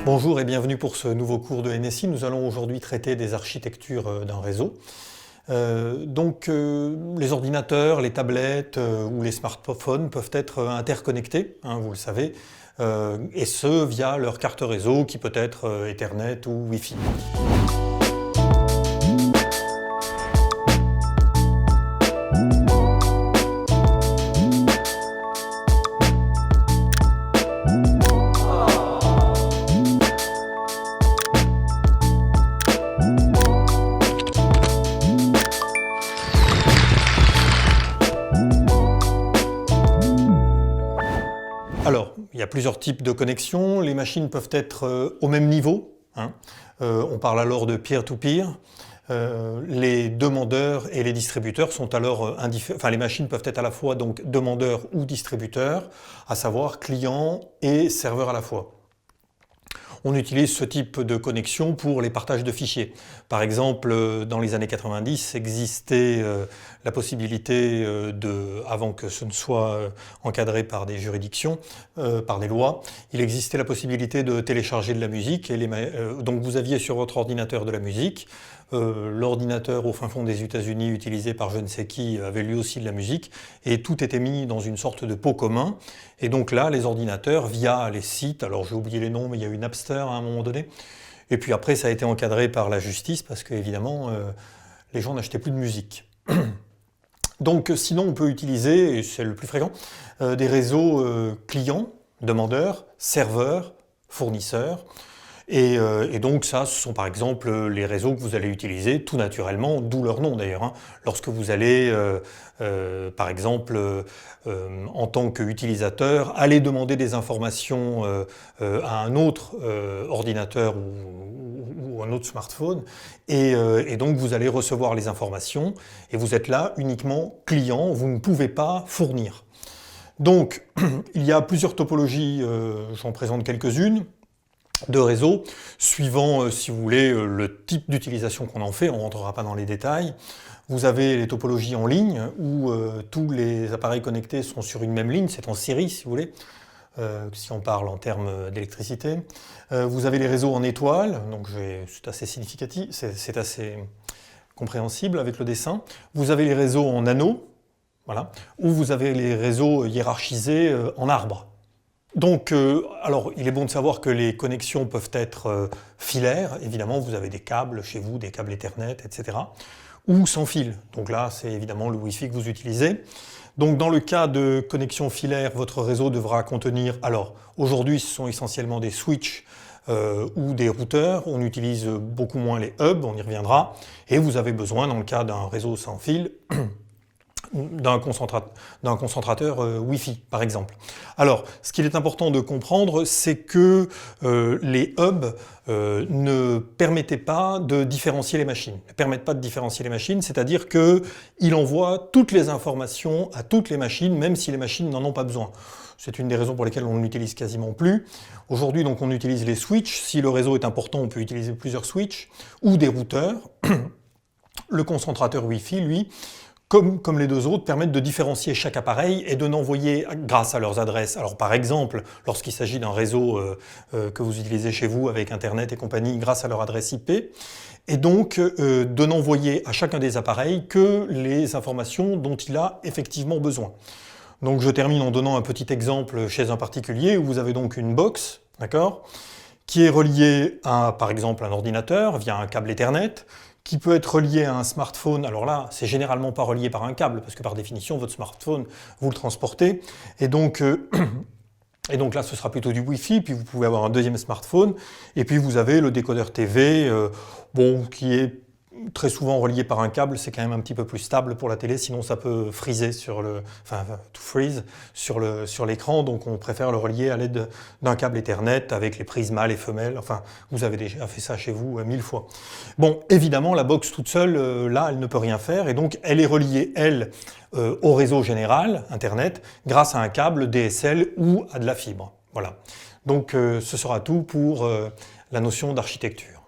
Bonjour et bienvenue pour ce nouveau cours de NSI. Nous allons aujourd'hui traiter des architectures d'un réseau. Les ordinateurs, les tablettes ou les smartphones peuvent être interconnectés, vous le savez, et ce via leur carte réseau qui peut être Ethernet ou Wi-Fi. Alors, il y a plusieurs types de connexions. Les machines peuvent être au même niveau. On parle alors de peer-to-peer. Les demandeurs et les distributeurs sont alors indifférents. Enfin, les machines peuvent être à la fois donc demandeurs ou distributeurs, à savoir clients et serveurs à la fois. On utilise ce type de connexion pour les partages de fichiers. Par exemple, dans les années 90, existait la possibilité avant que ce ne soit encadré par des juridictions, par des lois, il existait la possibilité de télécharger de la musique. Donc vous aviez sur votre ordinateur de la musique. L'ordinateur au fin fond des États-Unis utilisé par je ne sais qui avait lui aussi de la musique et tout était mis dans une sorte de pot commun et donc là les ordinateurs via les sites, alors j'ai oublié les noms mais il y a eu Napster à un moment donné et puis après ça a été encadré par la justice parce qu'évidemment les gens n'achetaient plus de musique. Donc sinon on peut utiliser, et c'est le plus fréquent, des réseaux clients, demandeurs, serveurs, fournisseurs. Et donc ça, ce sont par exemple les réseaux que vous allez utiliser tout naturellement, d'où leur nom d'ailleurs. Lorsque vous allez, par exemple, en tant qu'utilisateur, aller demander des informations à un autre ordinateur ou un autre smartphone, et donc vous allez recevoir les informations, et vous êtes là uniquement client, vous ne pouvez pas fournir. Donc, il y a plusieurs topologies, j'en présente quelques-unes, de réseaux, suivant, si vous voulez, le type d'utilisation qu'on en fait, on ne rentrera pas dans les détails. Vous avez les topologies en ligne, où tous les appareils connectés sont sur une même ligne, c'est en série, si vous voulez, si on parle en termes d'électricité. Vous avez les réseaux en étoiles, donc c'est assez significatif, c'est assez compréhensible avec le dessin. Vous avez les réseaux en anneaux, voilà, ou vous avez les réseaux hiérarchisés en arbres. Donc, alors, il est bon de savoir que les connexions peuvent être filaires, évidemment, vous avez des câbles chez vous, des câbles Ethernet, etc., ou sans fil. Donc là, c'est évidemment le Wi-Fi que vous utilisez. Donc, dans le cas de connexion filaire, votre réseau devra contenir, alors, aujourd'hui, ce sont essentiellement des switches ou des routeurs, on utilise beaucoup moins les hubs, on y reviendra, et vous avez besoin, dans le cas d'un réseau sans fil, d'un concentrateur Wi-Fi, par exemple. Alors, ce qu'il est important de comprendre, c'est que les hubs ne permettaient pas de différencier les machines. Ne permettent pas de différencier les machines, c'est-à-dire qu'ils envoient toutes les informations à toutes les machines, même si les machines n'en ont pas besoin. C'est une des raisons pour lesquelles on ne l'utilise quasiment plus. Aujourd'hui, donc, on utilise les switches. Si le réseau est important, on peut utiliser plusieurs switches ou des routeurs. Le concentrateur Wi-Fi, lui, comme les deux autres, permettent de différencier chaque appareil et de n'envoyer, grâce à leurs adresses, alors par exemple, lorsqu'il s'agit d'un réseau que vous utilisez chez vous avec Internet et compagnie, grâce à leur adresse IP, et donc de n'envoyer à chacun des appareils que les informations dont il a effectivement besoin. Donc je termine en donnant un petit exemple chez un particulier où vous avez donc une box, d'accord, qui est reliée à, par exemple, un ordinateur via un câble Ethernet, qui peut être relié à un smartphone. Alors là, c'est généralement pas relié par un câble, parce que par définition, votre smartphone, vous le transportez. Et donc là, ce sera plutôt du Wi-Fi, puis vous pouvez avoir un deuxième smartphone. Et puis vous avez le décodeur TV, qui est très souvent relié par un câble, c'est quand même un petit peu plus stable pour la télé, sinon ça peut freezer to freeze sur l'écran, donc on préfère le relier à l'aide d'un câble Ethernet avec les prises mâles et femelles, enfin vous avez déjà fait ça chez vous 1000 fois. Bon, évidemment la box toute seule, là elle ne peut rien faire et donc elle est reliée, elle, au réseau général, Internet, grâce à un câble DSL ou à de la fibre. Voilà. Donc ce sera tout pour la notion d'architecture.